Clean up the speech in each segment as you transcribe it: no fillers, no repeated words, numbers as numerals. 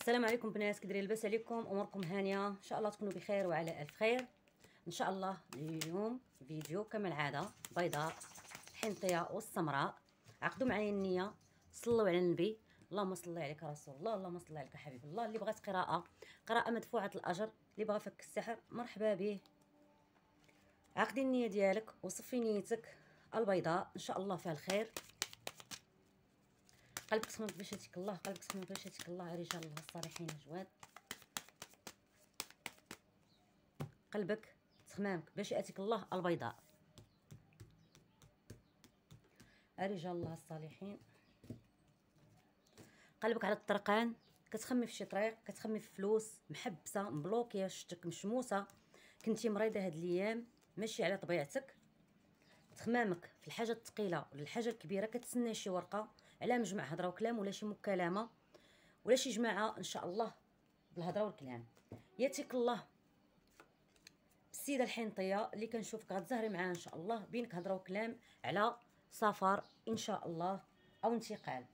السلام عليكم بنات، كي دايرين؟ لاباس عليكم؟ اموركم هانيه؟ ان شاء الله تكونوا بخير وعلى الف خير ان شاء الله. اليوم فيديو كما العاده، بيضاء الحنطيه والسمراء. عقدوا معايا النيه، صلوا على النبي، اللهم صل عليك يا رسول الله، اللهم صل عليك يا حبيب الله. اللي بغات قراءه مدفوعه الاجر، اللي بغى فك السحر مرحبا به. عقدي النيه ديالك وصفي نيتك البيضاء ان شاء الله فيها الخير. قلبك سخون باش ياتيك الله، قلبك سخون باش ياتيك الله يا رجال الله الصالحين الجواد. قلبك سخمامك باش ياتيك الله البيضاء يا رجال الله الصالحين. قلبك على الطرقان، كتخمي في شي طريق، كتخمي في فلوس محبسه مبلوكيه، شتك مشموسه، كنتي مريضه هاد الايام ماشي على طبيعتك. تخمامك في الحاجه الثقيله ولا الحاجه الكبيره، كتسنى شي ورقه على مجمع هضره وكلام ولا شي مكالمه ولا شي جماعه ان شاء الله بالهضره والكلام. ياتيك الله السيده الحنطيه اللي كنشوفك غتزهري معاها ان شاء الله، بينك هضره وكلام على سفر ان شاء الله او انتقال.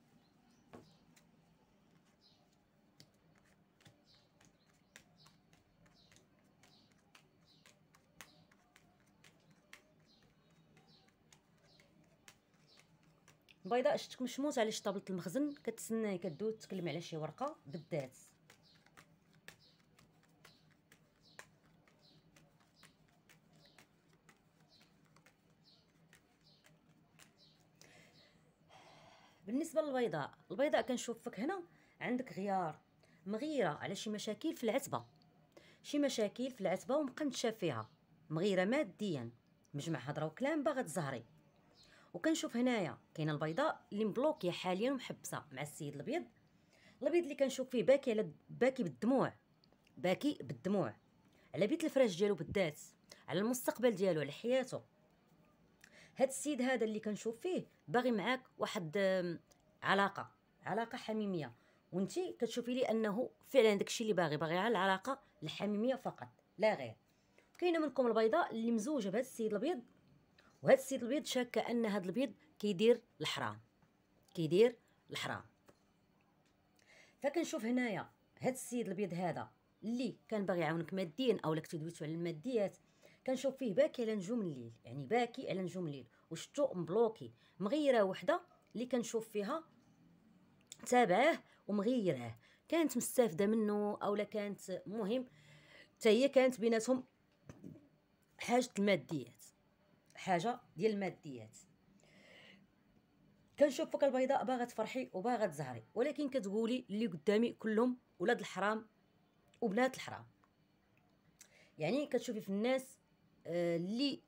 البيضاء شتك مشموس على شي طابله المخزن، كتسناي كدوز تكلم على شي ورقه بالذات. بالنسبه للبيضاء، البيضاء كنشوفك هنا عندك غيار، مغيره على شي مشاكل في العتبه، شي مشاكل في العتبه ومقنشه فيها، مغيره ماديا، مجمع هضره وكلام باغا تزهري. وكنشوف هنايا كاينه البيضاء اللي مبلوكيه حاليا ومحبسه مع السيد الابيض. الابيض اللي كنشوف فيه باكي بالدموع، باكي بالدموع على بيت الفراش ديالو بالذات، على المستقبل ديالو، على حياته. هاد السيد هذا اللي كنشوف فيه باغي معاك واحد علاقه حميميه، وانتي كتشوفي لي انه فعلا داكشي اللي باغي على العلاقه الحميميه فقط لا غير. كاينه منكم البيضاء اللي مزوجه بهذا السيد الابيض، وهذا السيد الابيض شاكه ان هذا الابيض كيدير الحرام. فكنشوف هنايا هاد السيد الابيض هذا اللي كان باغي يعاونك ماديا او لك تدويتو على الماديات، كنشوف فيه باكي على نجوم الليل، يعني باكي على نجوم الليل، وشتو مبلوكي. مغيره وحده اللي كنشوف فيها تابعاه ومغيراه، كانت مستافده منه اولا كانت مهم حتى هي كانت بيناتهم حاجه ديال الماديات. كنشوفك البيضاء باغا تفرحي وباغا تزهري، ولكن كتقولي اللي قدامي كلهم ولاد الحرام وبنات الحرام. يعني كتشوفي في الناس اللي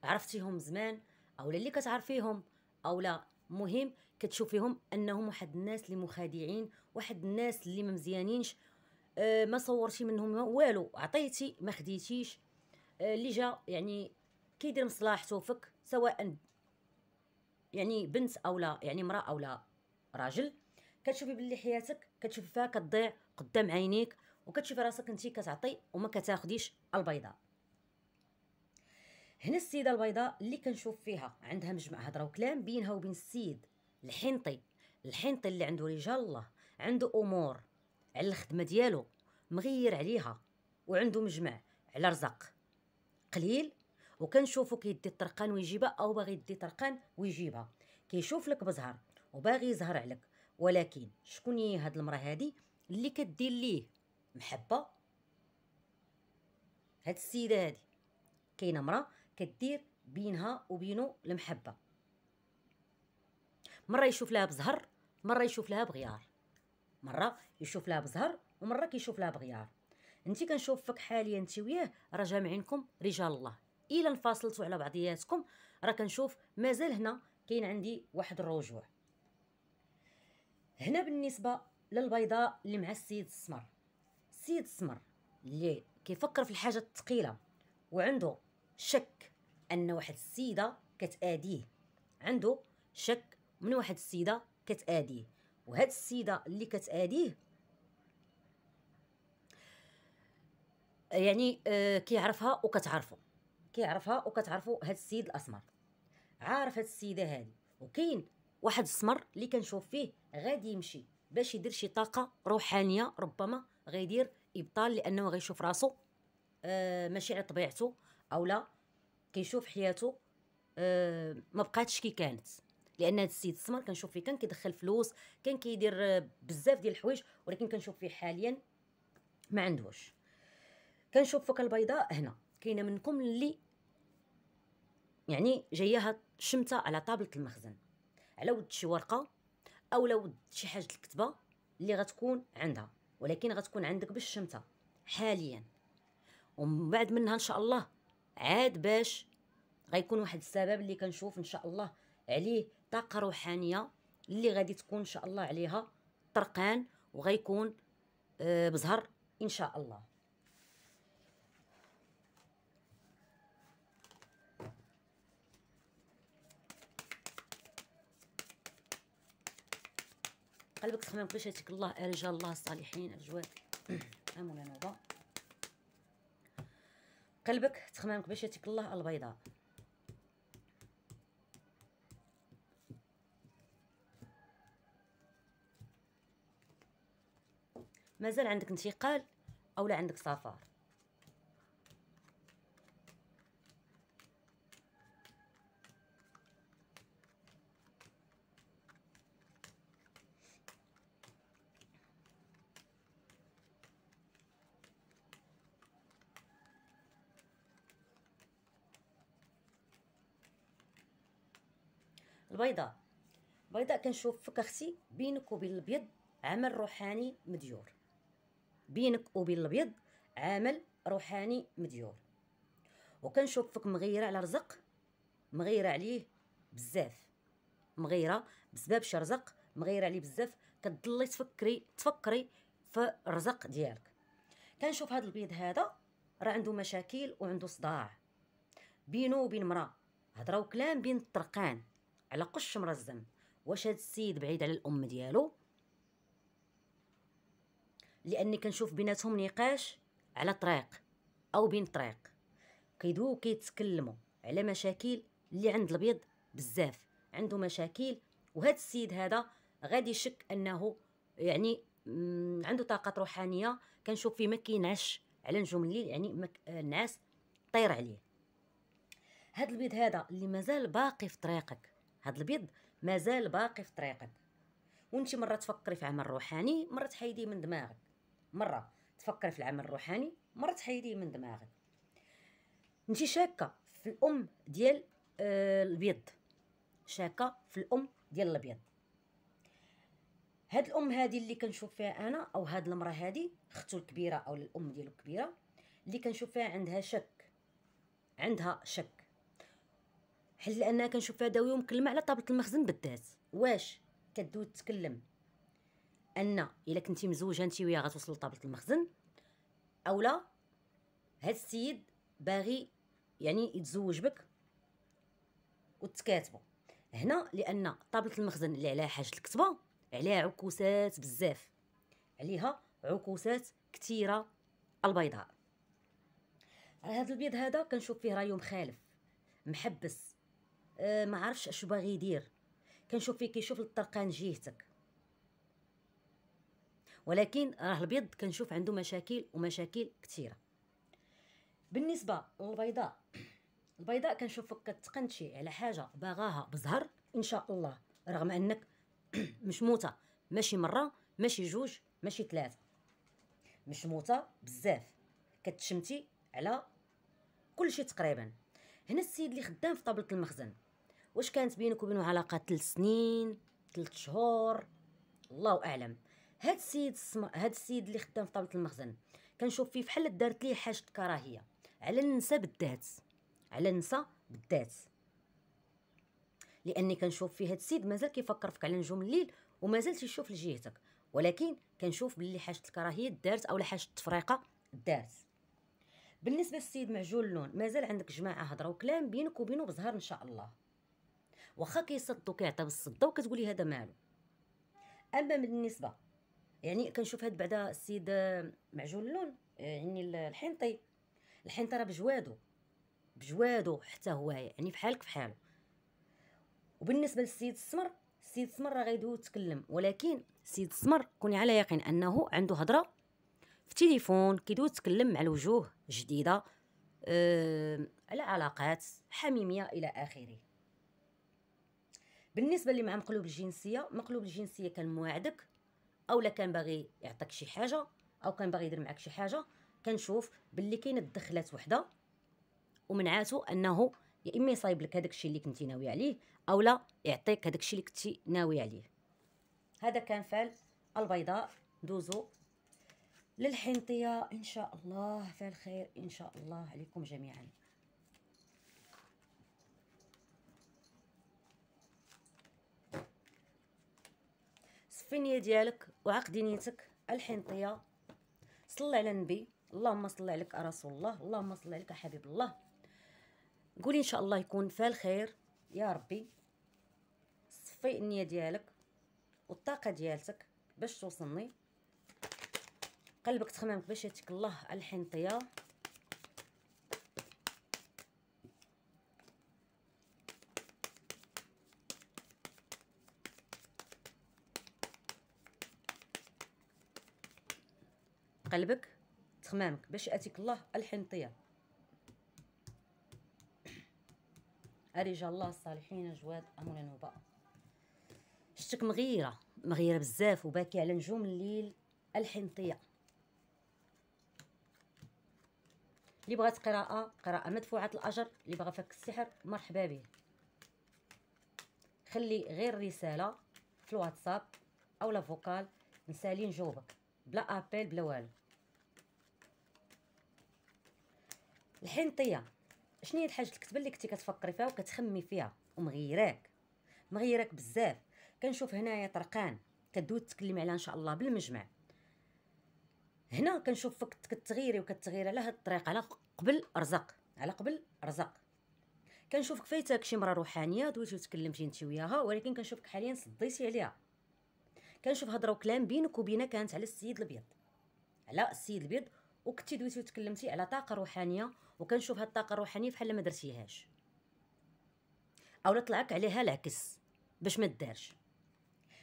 عرفتيهم زمان او اللي كتعرفيهم او لا، مهم كتشوفيهم انهم واحد الناس اللي مخادعين، واحد الناس اللي ما مزيانينش. ما صورتي منهم والو، عطيتي ما خديتيش. اللي جا يعني كيدير مصلحته فيك، سواء يعني بنت او لا، يعني امراه او لا راجل. كتشوفي باللي حياتك كتشوفي فيها كتضيع قدام عينيك، وكتشوفي راسك انت كتعطي وما كتاخديش البيضاء. هنا السيده البيضاء اللي كنشوف فيها عندها مجمع هضره وكلام بينها وبين السيد الحنطي اللي عنده رجال الله، عنده امور على الخدمه ديالو مغير عليها، وعنده مجمع على رزق قليل. وكنشوفو كيدي الطرقان ويجيبها، او باغي يدي طرقان ويجيبها، كيشوف لك بزهر وباغي يزهر عليك. ولكن شكون هي هاد المراه هادي اللي كدير ليه محبه؟ هاد السيده هادي كاينه مراه كدير بينها وبينه المحبه، مره يشوف لها بزهر، مره يشوف لها بغيار، مره يشوف لها بزهر ومره كيشوف لها بغيار. انت كنشوفك حاليا انت وياه راه جامعينكم رجال الله، الا انفصلتوا على بعضياتكم راه كنشوف مازال هنا كاين عندي واحد الرجوع. هنا بالنسبه للبيضاء اللي مع السيد السمر، السيد السمر اللي كيفكر في الحاجه الثقيله وعنده شك ان واحد السيده كتاديه، عنده شك من واحد السيده كتاديه، وهاد السيده اللي كتاديه يعني كيعرفها وكتعرفوا هاد السيد الاسمر، عارف هاد السيده هادي. وكاين واحد السمر اللي كنشوف فيه غادي يمشي باش يدير شي طاقه روحانيه، ربما غيدير ابطال لانه غيشوف راسو ماشي على طبيعته، او لا كيشوف حياته ما بقاتش كي كانت. لان هذا السيد السمر كنشوف فيه كان كيدخل فلوس، كان كيدير بزاف ديال الحوايج، ولكن كنشوف فيه حاليا ما عندوش. كنشوف فك البيضاء هنا كاينه منكم اللي يعني جايها شمته على طابله المخزن، على ود شي ورقه او لا ود شي حاجه الكتبه اللي غتكون عندها، ولكن غتكون عندك بالشمته حاليا. ومن بعد منها ان شاء الله عاد باش غيكون واحد السبب اللي كنشوف ان شاء الله عليه طاقه روحانيه اللي غادي تكون ان شاء الله عليها طرقان، وغيكون بزهر ان شاء الله. قلبك تخمم باش ياتيك الله رجال الله الصالحين الجواد. امولا نوضه قلبك تخمامك باش ياتيك الله البيضاء. مازال عندك انتقال او لا عندك سفر. البيضاء كنشوف فيك اختي بينك وبين الابيض عمل روحاني مديور، بينك وبين الابيض عمل روحاني مديور. وكنشوف فيك مغيره على رزق، مغيره عليه بزاف، مغيره بسبب شي رزق، مغيره عليه بزاف، كتضلي تفكري في الرزق ديالك. كنشوف هذا البيض هذا راه عنده مشاكل وعنده صداع بينه وبين مراه، هضره وكلام بين الطرقان على قش مرزم. واش هاد السيد بعيد على الام ديالو؟ لاني كنشوف بيناتهم نقاش على طريق او بين طريق، كيدويو كيتكلموا على مشاكل اللي عند الابيض بزاف، عنده مشاكل. وهذا السيد هذا غادي يشك انه يعني عنده طاقات روحانيه. كنشوف فيه ما كينعش على نجوم الليل، يعني الناس طير عليه. هذا البيض هذا اللي مازال باقي في طريقك، هذا البيض مازال باقي في طريقك، وانت مره تفكري في عمل روحاني مره تحيديه من دماغك، مره تفكري في العمل الروحاني مره تحيديه من دماغك. انت شاكه في الام ديال البيض، شاكه في الام ديال الابيض. هاد الام هذه اللي كنشوف فيها انا، او هاد المراه هذه اختو الكبيره او الام ديالو الكبيره، اللي كنشوف فيها عندها شك، عندها شك، حيت لانها كنشوف فيها داويه ومكلمه على طابله المخزن بالذات. واش كدوي تتكلم ان الا كنتي مزوجه انت وياه غتوصلوا لطابله المخزن، او لا هاد السيد باغي يعني يتزوج بك وتكاتبوا هنا. لان طابله المخزن اللي عليها حاجه الكتبه عليها عكوسات بزاف، عليها عكوسات كثيره البيضاء. هذا البيض هذا كنشوف فيه رايو مخالف، محبس، ما عرفش اش باغي يدير. كنشوف فيه كيشوف للطرقان جهتك، ولكن راه البيض كنشوف عنده مشاكل ومشاكل كثيره. بالنسبه للبيضاء، البيضاء كنشوفك كتقنتشي على حاجه باغاها بزهر ان شاء الله، رغم انك مشموته ماشي مره ماشي جوج ماشي ثلاثه، مشموته بزاف، كتشمتي على كل شيء تقريبا. هنا السيد اللي خدام في طابله المخزن، واش كانت بينك وبينه علاقه 3 سنين 3 شهور الله اعلم. هاد السيد اللي خدام في طابله المخزن كنشوف فيه بحال دارت ليه حاجه كراهيه على النساء بالذات، على النساء بالذات، لاني كنشوف فيه هاد السيد مازال كيفكر فيك على نجوم الليل ومازال تيشوف لجهتك، ولكن كنشوف باللي حاجه الكراهيه دارت او حاجه التفريقه دارت. بالنسبه للسيد معجون اللون، مازال عندك جماعه هضره وكلام بينك وبينه بزهر ان شاء الله، واخا كيصدو كيعطي بالصده وكتقولي هذا مالو. اما بالنسبه يعني كنشوف هاد بعدا السيد معجون اللون، يعني الحنطي راه بجوادو حتى هو يعني بحالك بحالو. وبالنسبه للسيد السمر السيد السمر راه غيدوي يتكلم، ولكن السيد السمر كوني على يقين انه عنده هضره في التليفون، كيدوي يتكلم مع الوجوه جديده، على علاقات حميميه الى اخره. بالنسبه اللي مع مقلوب الجنسيه، مقلوب الجنسيه كان مواعدك، اولا كان باغي يعطيك شي حاجه، او كان باغي يدير معك شي حاجه. كنشوف باللي كاينه تدخلات وحده ومنعاتو انه يا اما يصايب لك هذاك الشيء اللي كنتي ناوي عليه، او لا يعطيك هذاك الشيء اللي كنتي ناوي عليه. هذا كان فال البيضاء. دوزو للحنطيه ان شاء الله، فال خير ان شاء الله عليكم جميعا. صفي النيه ديالك وعقدي نيتك. الحنطيه صلي على النبي، اللهم صل عليك رسول الله، اللهم صل عليك حبيب الله. قولي ان شاء الله يكون فال خير يا ربي. صفي النيه ديالك والطاقه ديالتك باش توصلني، قلبك تخمامك باش ياتيك الله. الحنطيه قلبك تخمامك باش ياتيك الله. الحنطيه رجال الله الصالحين جواد امولا نوبه. شتك مغيره مغيره بزاف وباكي على نجوم الليل. الحنطيه اللي بغات قراءه مدفوعه الاجر، اللي بغا فك السحر مرحبا به. خلي غير رساله في الواتساب او لا فوكال، نسالي نجاوبك بلا ابيل بلا والو. الحنطيه شنو هي الحاجه الكتبه اللي كنتي كتفكري فيها وكتخمي فيها ومغيراك بزاف؟ كنشوف هنايا طرقان كدوي تتكلمي عليها ان شاء الله بالمجمع. هنا كنشوفك كتغيري على هاد الطريق، على قبل رزق. كنشوفك فايتاك شي مرة روحانيه دويتي وتكلمتي انت وياها، ولكن كنشوفك حاليا صديتي عليها. كنشوف هضره وكلام بينك وبينها كانت على السيد الابيض، وكنتي دويتي وتكلمتي على طاقه روحانيه، وكنشوف هاد الطاقه الروحانيه بحال ما درتيهاش، اولا طلعك عليها العكس باش ما دارش.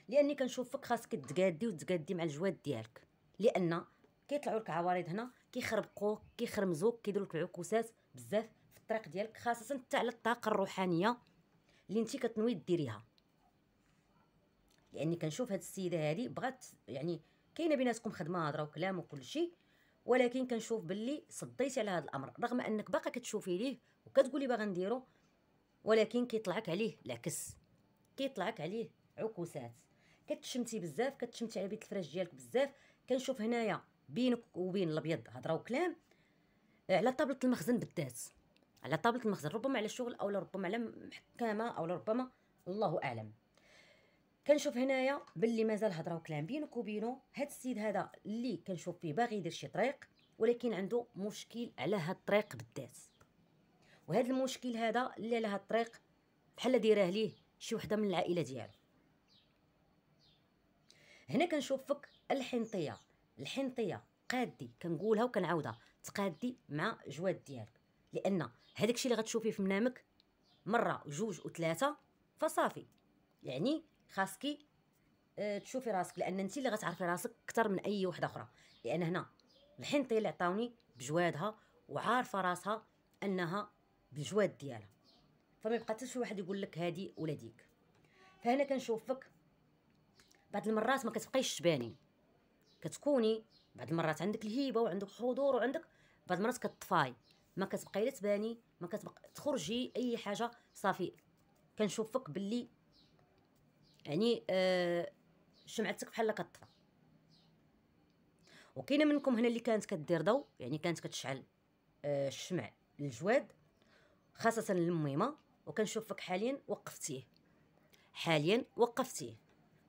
لاني كنشوفك خاصك تقادي مع الجواد ديالك، لان كيطلعوا لك عوارض هنا كيخربقوك كيخرمزوك كيديروا لك العكوسات بزاف في الطريق ديالك، خاصه حتى على الطاقه الروحانيه اللي انت كتنوي ديريها. لاني كنشوف هاد السيده هادي بغات، يعني كاينه بيناتكم خدمه هضره وكلام وكل شيء، ولكن كنشوف باللي صديتي على هذا الامر رغم انك باقا كتشوفي ليه وكتقولي باغا نديرو، ولكن كيطلعك عليه العكس، كيطلعك عليه عكوسات. كتشمتي بزاف، كتشمتي على بيت الفراش ديالك بزاف. كنشوف هنايا بينك وبين الابيض هضره وكلام على طابله المخزن بالذات، على طابله المخزن، ربما على الشغل او ربما على محكمه او ربما الله اعلم. كنشوف هنايا باللي مازال هضره وكلام بينك وبينه. هاد السيد هذا اللي كنشوف فيه باغي يدير شي طريق، ولكن عنده مشكل على هاد الطريق بالذات. وهذا المشكل هذا اللي على هاد الطريق بحال دايراه ليه شي وحده من العائله ديالو. هنا كنشوفك الحنطيه قادي، كنقولها وكنعاودها، تقادي مع جواد ديالك، لان هذاك الشيء اللي غتشوفيه في منامك مره وجوج وثلاثه فصافي. يعني خاصكي تشوفي راسك، لان انت اللي غتعرفي راسك اكثر من اي وحده اخرى. لان هنا الحنطيه اللي عطاوني بجوادها وعارفه راسها انها بالجواد ديالها، فما يبقى حتى شي واحد يقول لك هادي ولا ديك. فهنا كنشوفك بعض المرات ما كتبقايش تباني، كتكوني بعض المرات عندك الهيبه وعندك حضور وعندك بعض المرات كتطفاي، ما كتبقاي لا تباني، ما كتبقى تخرجي اي حاجه صافي. كنشوفك باللي يعني شمعتك بحال كطفى. وكاينه منكم هنا اللي كانت كدير ضوء، يعني كانت كتشعل الشمع للجواد خاصه للميمه، وكنشوفك حاليا وقفتيه،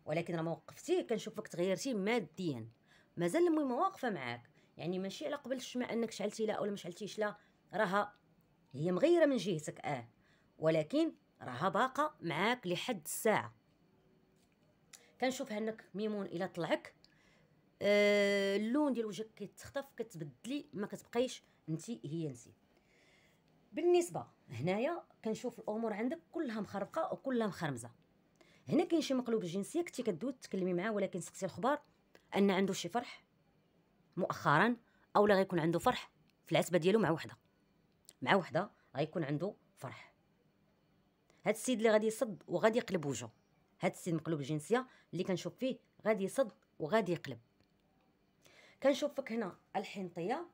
ولكن لما وقفتيه كنشوفك تغيرتي ماديا. مازال الميمه واقفه معاك، يعني ماشي على قبل الشمع انك شعلتي لا ولا ما شعلتيش لا، راها هي مغيره من جهتك ولكن راها باقه معاك لحد الساعه. كنشوفها انك ميمون الى طلعك اللون ديال وجهك كيتخطف، كتبدلي، ما كتبقايش هي انت. بالنسبه هنايا كنشوف الامور عندك كلها مخربقه وكلها مخرمزه. هنا كاين شي مقلوب الجنسيه كنتي كدوي تكلمي معاه، ولكن سقسي الخبار ان عنده شي فرح مؤخرا، او لا غيكون عنده فرح في العتبه ديالو مع وحده غيكون عنده فرح. هاد السيد اللي غادي يصد وغادي يقلب وجهه، هاد السيد مقلوب الجنسيه اللي كنشوف فيه غادي يصد وغادي يقلب. كنشوفك هنا الحنطيه،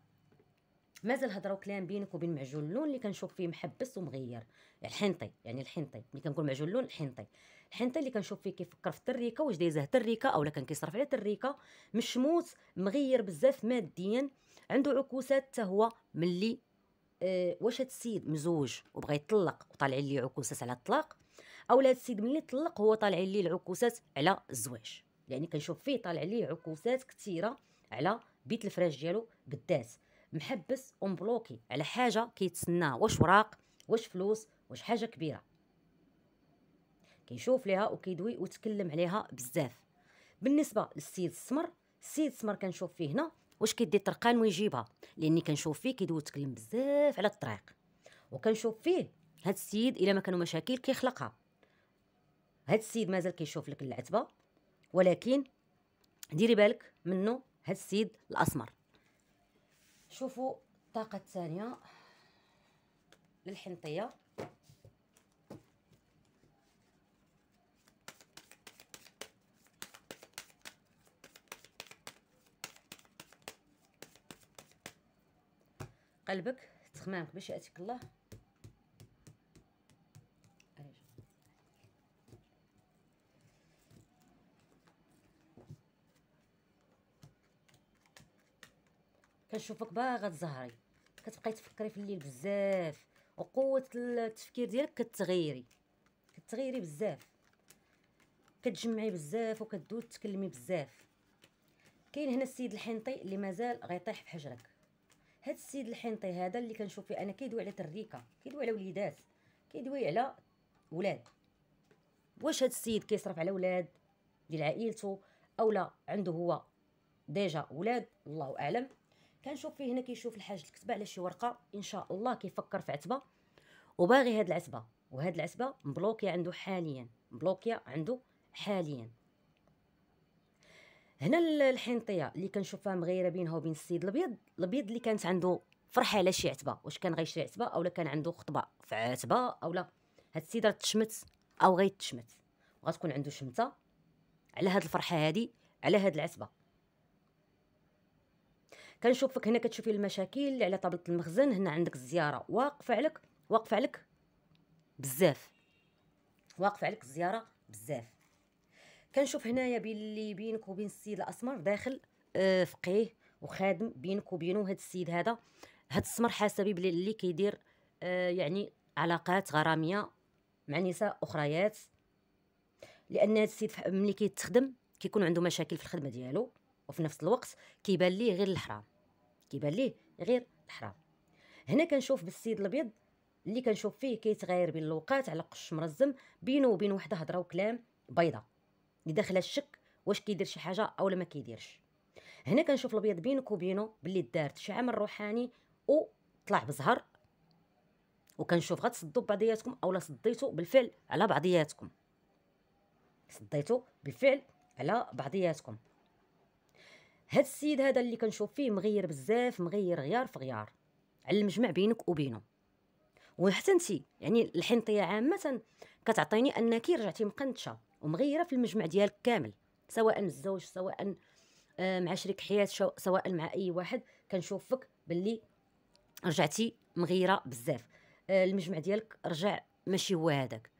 مازال هضره وكلام بينك وبين معجون اللون اللي كنشوف فيه محبس ومغير. الحنطي يعني الحنطي ملي كنقول معجون اللون الحنطي اللي كنشوف فيه كيفكر في التريكه، واش دايزه تريكه اولا كان كيصرف على تريكه، مشموت مغير بزاف ماديا، عنده عكوسات حتى هو ملي واش هاد السيد مزوج وبغى يطلق وطالعين ليه عكوسات على الطلاق، اولا هاد السيد ملي طلق هو طالعين ليه العكوسات على الزواج. يعني كنشوف فيه طالع ليه عكوسات كثيره على بيت الفراش ديالو بالذات، محبس ومبلوكي على حاجه كيتسناها، واش وراق واش فلوس واش حاجه كبيره، كيشوف ليها وكيدوي ويتكلم عليها بزاف. بالنسبه للسيد السمر، السيد السمر كنشوف فيه هنا واش كيدي طرقان ويجيبها، لاني كنشوف فيه كيدوي يتكلم بزاف على الطريق، وكنشوف فيه هاد السيد الا ما كانوا مشاكل كيخلقها. هاد السيد مازال كيشوف لك العتبه، ولكن ديري بالك منه هاد السيد الاسمر. شوفوا الطاقه الثانيه للحنطيه. قلبك تخمامك باش ياتيك الله. كنشوفك باغا تزهري، كتبقاي تفكري في الليل بزاف، وقوه التفكير ديالك كتغيري بزاف، كتجمعي بزاف وكدوي تكلمي بزاف. كاين هنا السيد الحنطي اللي مازال غيطيح في حجرك. هاد السيد الحنطي هذا اللي كنشوف فيه انا كيدوي على تريكه، كيدوي على وليدات، كيدوي على ولاد. واش هاد السيد كيصرف على ولاد ديال عائلته اولا عنده هو ديجا ولاد، الله اعلم. كنشوف فيه هنا كيشوف الحاج الكتبه على شي ورقه، ان شاء الله كيفكر في عتبه وباغي هاد العتبه، وهاد العتبه مبلوكيه عنده حاليا. هنا الحنطيه اللي كنشوفها مغيره بينها وبين السيد الابيض اللي كانت عنده فرحه على شي عتبه، واش كان غيشري عتبه اولا كان عنده خطبه في عتبه اولا. هاد السيد راه تشمت او غيتشمت، وغتكون عنده شمته على هاد الفرحه هادي، على هاد العتبه. كنشوفك هنا كتشوفي المشاكل اللي على طابله المخزن. هنا عندك الزياره واقفه عليك بزاف، الزياره بزاف. كنشوف هنايا باللي بينك وبين السيد الاسمر داخل فقيه وخادم بينك وبينه. هاد السيد هذا هاد السمر حاسبي بلي اللي كيدير يعني علاقات غراميه مع نساء اخريات، لان هاد السيد ملي كيتخدم كيكون عنده مشاكل في الخدمه ديالو، وفي نفس الوقت كيبان ليه غير الحرام. هنا كنشوف بالسيد الابيض اللي كنشوف فيه كيتغير بين الوقات على قش مرزم، بينه وبين وحده هضره وكلام بيضه اللي داخله الشك واش كيدير شي حاجه اولا ما كيديرش. هنا كنشوف الابيض بينك وبينه باللي دارت شي عمل روحاني وطلع بزهر، وكنشوف غتصدوا بعضياتكم اولا صديتوا بالفعل على بعضياتكم. هاد السيد هذا اللي كنشوف فيه مغير بزاف، مغير غيار في غيار على المجمع بينك وبينه. وحتى انتي يعني الحنطيه عامه كتعطيني انك رجعتي مقنتشه ومغيره في المجمع ديالك كامل، سواء الزوج سواء مع شريك حياه سواء مع اي واحد. كنشوفك باللي رجعتي مغيره بزاف، المجمع ديالك رجع ماشي هو هذاك،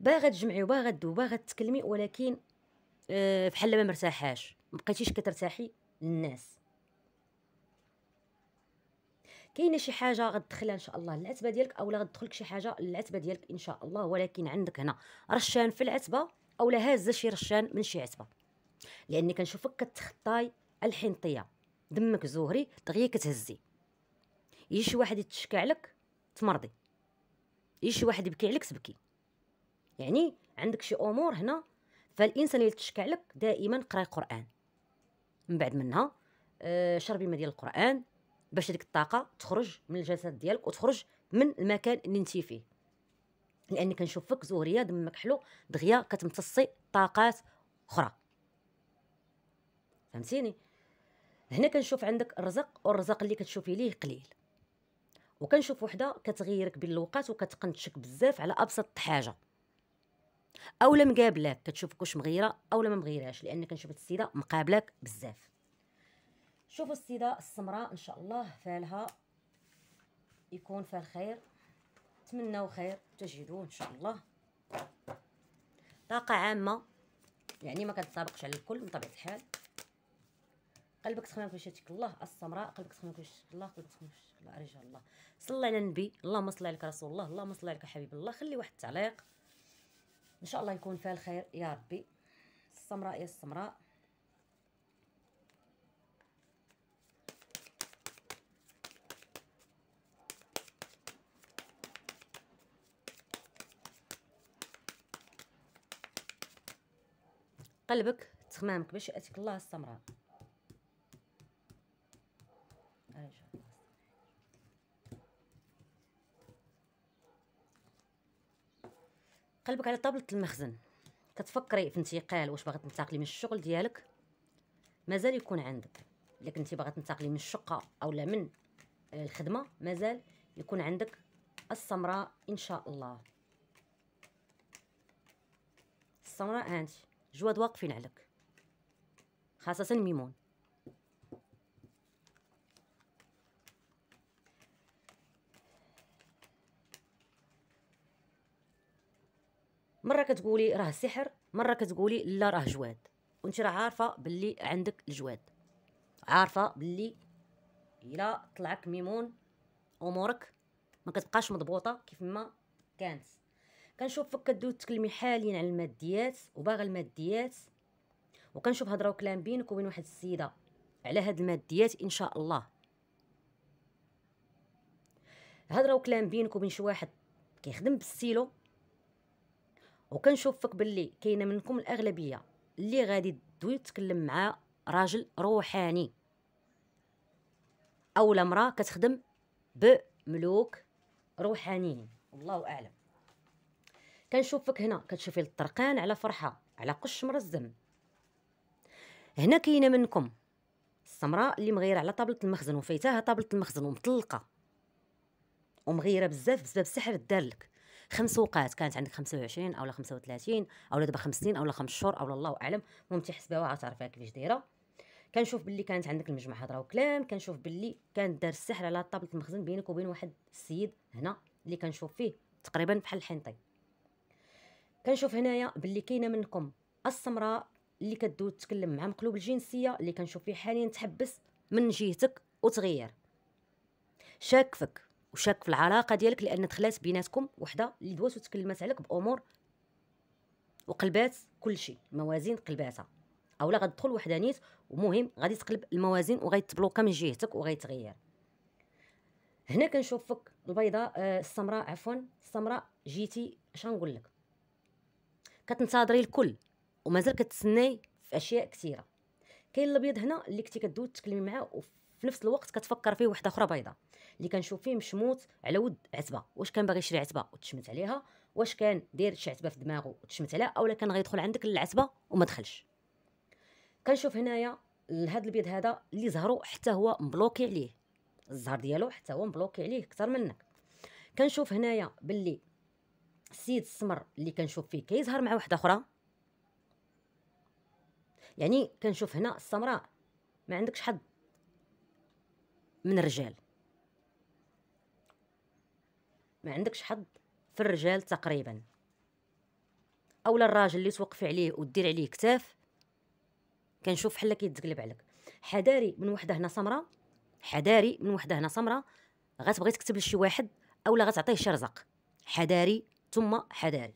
باغا تجمعي وباغا تدوي وباغا تتكلمي، ولكن بحال ما مرتاحاش، مبقيتيش كترتاحي للناس. كاينه شي حاجه غتدخلها ان شاء الله للعتبه ديالك اولا غتدخلك شي حاجه للعتبه ديالك ان شاء الله، ولكن عندك هنا رشان في العتبه اولا هازه شي رشان من شي عتبه، لاني كنشوفك كتخطاي الحنطيه، دمك زهري دغيا كتهزي. يجي شي واحد يتشكى عليك تمرضي، يجي شي واحد يبكي عليك تبكي، يعني عندك شي امور هنا. فالانسان اللي تشكى عليك دائما قراي قران، من بعد منها شربي ماء ديال القران باش ديك الطاقه تخرج من الجسد ديالك وتخرج من المكان اللي انتي فيه. لاني كنشوف فيك زهريه دمك حلو دغيا كتمتصي طاقات اخرى، فهمتيني؟ هنا كنشوف عندك الرزق، والرزق اللي كتشوفي ليه قليل، وكنشوف وحده كتغيرك بالوقت وكتقنتشك بزاف على ابسط حاجه، اولا مقابلاك كتشوفك واش مغيره اولا ما مغيراش، لان كنشوف هاد السيده مقابلاك بزاف. شوفوا السيده السمراء ان شاء الله فالها يكون فيها الخير، تمناو خير تجدوه ان شاء الله. طاقه عامه يعني ما كتطابقش على الكل من طبيعه الحال. قلبك سخنان كلشي يتك الله السمراء، قلبك سخنان كلشي يتك الله، قلبك سخنان كلشي يتك الله. رجال الله صلى على النبي، اللهم صل عليك رسول الله، اللهم صل عليك حبيب الله. خلي واحد التعليق ان شاء الله يكون فيها الخير يا ربي. السمراء يا السمراء، قلبك تخمامك باش ياتيك الله السمراء. قلبك على طابلة المخزن، كتفكري في انتقال، واش باغا تنتقلي من الشغل ديالك مازال يكون عندك، الا كنتي باغا تنتقلي من الشقه اولا من الخدمه مازال يكون عندك السمراء ان شاء الله. السمراء هانتي جواد واقفين عليك، خاصه ميمون. مره كتقولي راه سحر، مره كتقولي لا راه جواد، وانت راه عارفه باللي عندك الجواد، عارفه باللي الا طلعك ميمون امورك ما كتبقاش مضبوطه كيف ما كانت. كنشوفك كدوي تكلمي حاليا على الماديات وباغا الماديات، وكنشوف هضره وكلام بينك وبين واحد السيده على هاد الماديات ان شاء الله. هضره وكلام بينك وبين شي واحد كيخدم بالسيلو، وكنشوفك باللي كاينه منكم الاغلبيه اللي غادي تدوي تكلم مع راجل روحاني اولا امراه كتخدم بملوك روحانيين، والله اعلم. كنشوفك هنا كتشوفي الطرقان على فرحه على قش مرزم. هنا كاينه منكم السمراء اللي مغيره على طابله المخزن وفايتاها طابله المخزن ومطلقه ومغيره بزاف بسبب سحر دار لك. 5 اوقات كانت عندك 25 اولا 35 اولا دابا 50 اولا 5 شهور اولا الله اعلم، المهم تحسبها وعتعرفها كيفاش دايره. كنشوف باللي كانت عندك المجمع هضره وكلام، كنشوف باللي كان دار السحر على طابله المخزن بينك وبين واحد السيد هنا اللي كنشوف فيه تقريبا بحال الحنطي. كنشوف هنايا باللي كاينه منكم السمراء اللي كدوي تتكلم مع مقلوب الجنسيه اللي كنشوف فيه حاليا تحبس من جهتك وتغير، شاك فيك وشاك في العلاقه ديالك، لان دخلات بيناتكم وحده اللي دوات وتكلمات عليك بامور وقلبات كل شيء، موازين قلباتها، اولا غتدخل وحده نيت ومهم غادي تقلب الموازين وغيتبلوكا من جهتك وغيتغير. هنا كنشوفك البيضاء السمراء عفوا السمراء جيتي اش غنقول لك، كتنتظري الكل ومازال كتسناي في اشياء كثيره. كاين الابيض هنا اللي كنتي كدوي تكلمي معاه وفي نفس الوقت كتفكر فيه وحده اخرى بيضاء اللي كنشوف فيه مشموت على ود عتبه، واش كان باغي يشري عتبه وتشمت عليها، واش كان داير شي عتبه في دماغه وتشمت عليها، اولا كان غيدخل عندك للعتبه وما دخلش. كنشوف هنايا هذا الابيض هذا اللي زهرو حتى هو مبلوكي عليه، الزهر ديالو حتى هو مبلوكي عليه اكثر منك. كنشوف هنايا باللي السيد السمر اللي كنشوف فيه كيزهر مع وحده اخرى، يعني كنشوف هنا السمراء ما عندكش حظ من الرجال، ما عندكش حظ في الرجال تقريبا، اولا الراجل اللي توقفي عليه ودير عليه كتاف كنشوف بحال كيتقلب عليك. حذاري من وحده هنا سمراء، حذاري من وحده هنا سمراء غتبغي تكتب لشي واحد اولا غتعطيه شي رزق، حذاري ثم حذاري.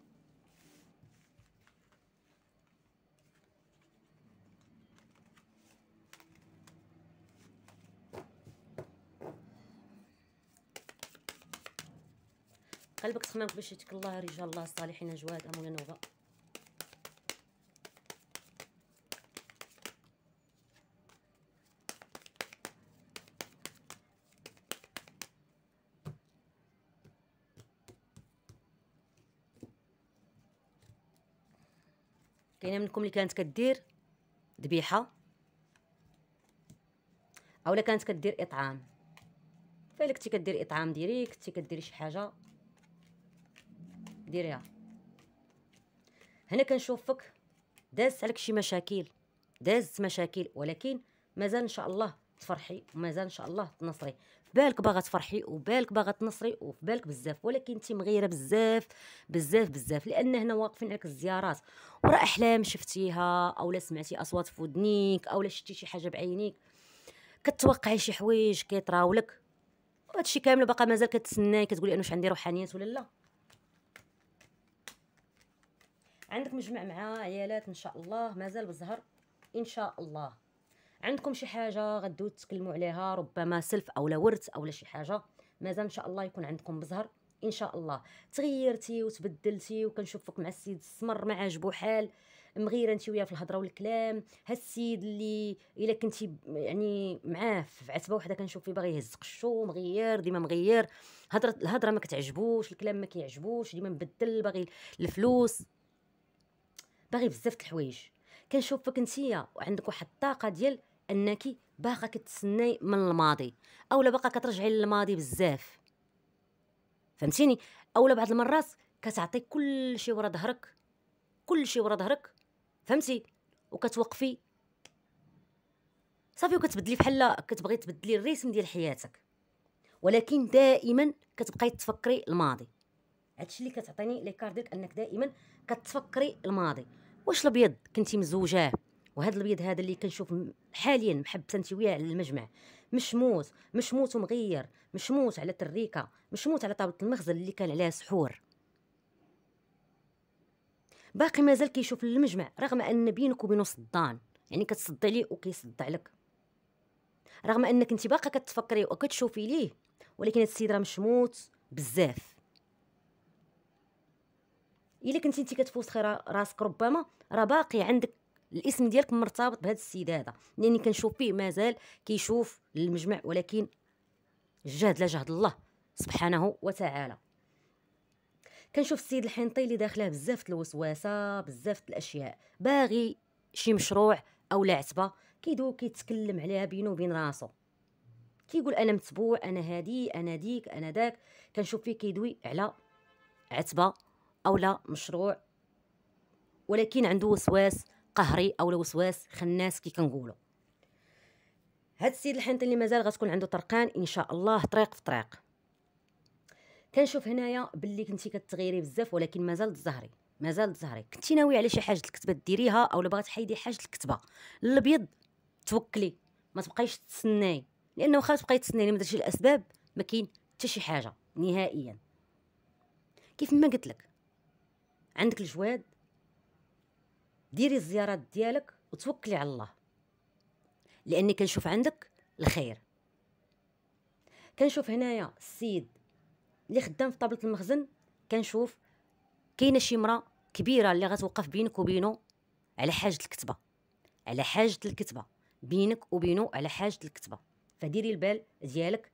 قلبك تخمامك باش يتك الله رجال الله الصالحين جواد امونا نوبه. كاينه منكم اللي كانت كدير ذبيحه اولا كانت كدير اطعام، فالا كنتي كدير اطعام ديري، كنتي كديري شي حاجه ديريها. هنا كنشوفك دازت عليك شي مشاكل، دازت مشاكل، ولكن مازال ان شاء الله تفرحي ومازال ان شاء الله تنصري. في بالك باغا تفرحي وبالك باغا تنصري وفي بالك بزاف، ولكن انت مغيره بزاف بزاف بزاف، لان هنا واقفين عليك الزيارات وراه احلام شفتيها اولا سمعتي اصوات في ودنيك اولا شتي شي حاجه بعينيك، كتوقعي شي حوايج كيطراو لك، وهادشي كامل باقا مازال كتسناي كتقولي انا واش عندي روحانيات ولا لا. عندك مجمع مع عيالات ان شاء الله مازال بالزهر ان شاء الله. عندكم شي حاجه غدو تتكلموا عليها، ربما سلف اولا ورث اولا شي حاجه، مازال ان شاء الله يكون عندكم بزهر ان شاء الله. تغيرتي وتبدلتي وكنشوفك مع السيد السمر ما عاجبو حال، مغيره انت وياه في الهضره والكلام. هاد السيد اللي الا كنتي يعني معاه في عتبه وحده كنشوف فيه باغي يهز قشو، مغير ديما مغير، الهضره ما كتعجبوش، الكلام ما كيعجبوش، ديما مبدل، باغي الفلوس، باغي بزاف د الحوايج. كنشوفك نتيا وعندك واحد الطاقه ديال انك باقا كتسناي من الماضي اولا باقا كترجعي للماضي بزاف، فهمتيني؟ اولا بعض المرات كتعطي كل شيء ورا ظهرك، كل شيء ورا ظهرك، فهمتي؟ وكتوقفي صافي وكتبدلي بحال كتبغي تبدلي الريتم ديال حياتك، ولكن دائما كتبقاي تفكري الماضي. هادشي اللي كتعطيني لي كار ديالك، انك دائما كتفكري الماضي. واش الابيض كنتي مزوجاه، وهذا الابيض هذا اللي كنشوف حاليا محبسه انت وياه على المجمع، مش موت ومغير، مش موت على تريكه، مش موت على طاوله المخزن اللي كان عليها سحور، باقي مازال كيشوف المجمع رغم ان بينك وبينه صدان، يعني كتصدي عليه وكيصدع لك، رغم انك انت باقا كتفكري وكتشوفي ليه، ولكن هاد السيد راه مش موت بزاف. الا كنتي انت كتفوسخي راسك ربما راه باقي عندك الاسم ديالك مرتبط بهذا السيد هذا، لاني كنشوف فيه مازال كيشوف للمجمع، ولكن الجهد لا جهد الله سبحانه وتعالى. كنشوف السيد الحنطي اللي داخله بزاف الوسواسه، بزاف الاشياء، باغي شي مشروع او عتبه كيدو كيتكلم عليها بينه وبين راسو، كيقول انا متبوع، انا هادي، انا ديك، انا داك. كنشوف فيه كيدوي على عتبه اولا مشروع، ولكن عنده وسواس قهري اولا وسواس خناس كي كنقولوا. هاد السيد الحنطي اللي مازال غتكون عنده طرقان ان شاء الله، طريق في طريق. كنشوف هنايا باللي كنتي كتغيري بزاف، ولكن مازال تزهري، مازال تزهري. كنتي ناويه على شي حاجه الكتبه ديريها اولا باغا تحيدي حاجه الكتبه الابيض، توكلي ما تبقايش تسناي، لانه واخا تبقاي تسناي ما درتيش الاسباب ما كاين حتى شي حاجه نهائيا. كيف ما قلت لك عندك الجواد، ديري الزيارات ديالك وتوكلي على الله، لاني كنشوف عندك الخير. كنشوف هنايا السيد اللي خدام في طابله المخزن، كنشوف كاينه شي مرا كبيره اللي غتوقف بينك وبينه على حاجه الكتبه، على حاجه الكتبه، بينك وبينه على حاجه الكتبه. فديري البال ديالك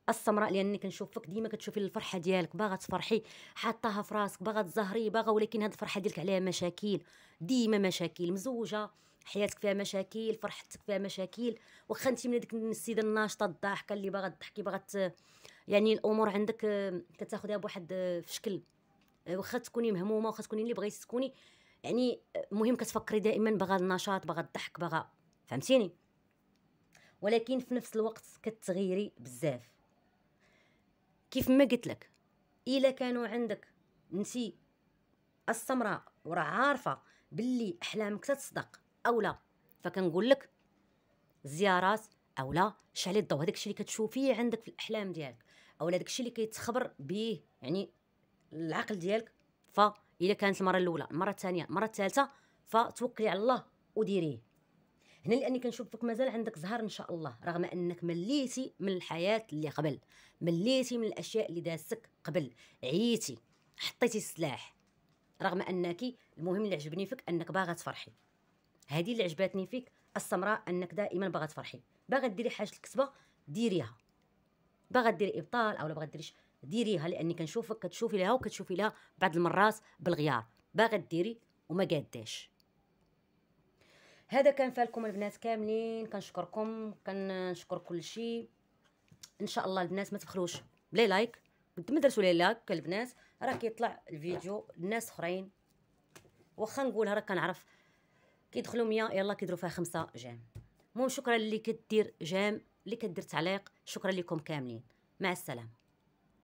السمراء، لاني كنشوفك ديما كتشوفي الفرحه ديالك، باغا تفرحي، حاطاها في راسك، باغا تزهري، باغا، ولكن هاد الفرحه ديالك عليها مشاكل، ديما مشاكل، مزوجه حياتك فيها مشاكل، فرحتك فيها مشاكل، واخا انت من ديك السيده الناشطه الضاحكه اللي باغا تضحكي، باغا يعني الامور عندك كتاخذيها بواحد في شكل، واخا تكوني مهمومه، واخا تكوني اللي بغيتي تكوني، يعني المهم كتفكري دائما باغا النشاط، باغا الضحك، باغا، فهمتيني؟ ولكن في نفس الوقت كتغيري بزاف. كيف ما قلت لك الا كانوا عندك نسي السمراء وراه عارفه باللي احلامك تتصدق اولا، فكنقول لك زيارات اولا شعلي الضوء، هذاك الشيء اللي كتشوفيه عندك في الاحلام ديالك اولا داك الشيء اللي كيتخبر به يعني العقل ديالك، فإلا كانت المره الاولى، المره الثانيه، المره الثالثه، فتوكلي على الله وديريه. هنا لاني كنشوفك مازال عندك زهر ان شاء الله، رغم انك مليتي من الحياه اللي قبل، مليتي من الاشياء اللي دازتك قبل، عييتي، حطيتي السلاح، رغم انك المهم اللي عجبني فيك انك باغا تفرحي. هذه اللي عجبتني فيك السمراء، انك دائما باغا تفرحي، باغا ديري حاجه الكتبه ديريها، باغا ديري ابطال اولا باغا ديريش ديريها، لاني كنشوفك كتشوفي لها وكتشوفي لها بعض المرات بالغيار، باغا ديري وما قاداش. هذا كان فالكم البنات كاملين. كنشكركم، كنشكر كل شيء. ان شاء الله البنات ما تبخلوش بلي لايك. قد ما درتوا لي لايك البنات راه كيطلع الفيديو لناس اخرين. واخا نقولها راه كنعرف كيدخلوا 100 يلا كيديروا فيها 5 جيم. المهم شكرا اللي كدير جيم، اللي كدير تعليق، شكرا لكم كاملين. مع السلامه.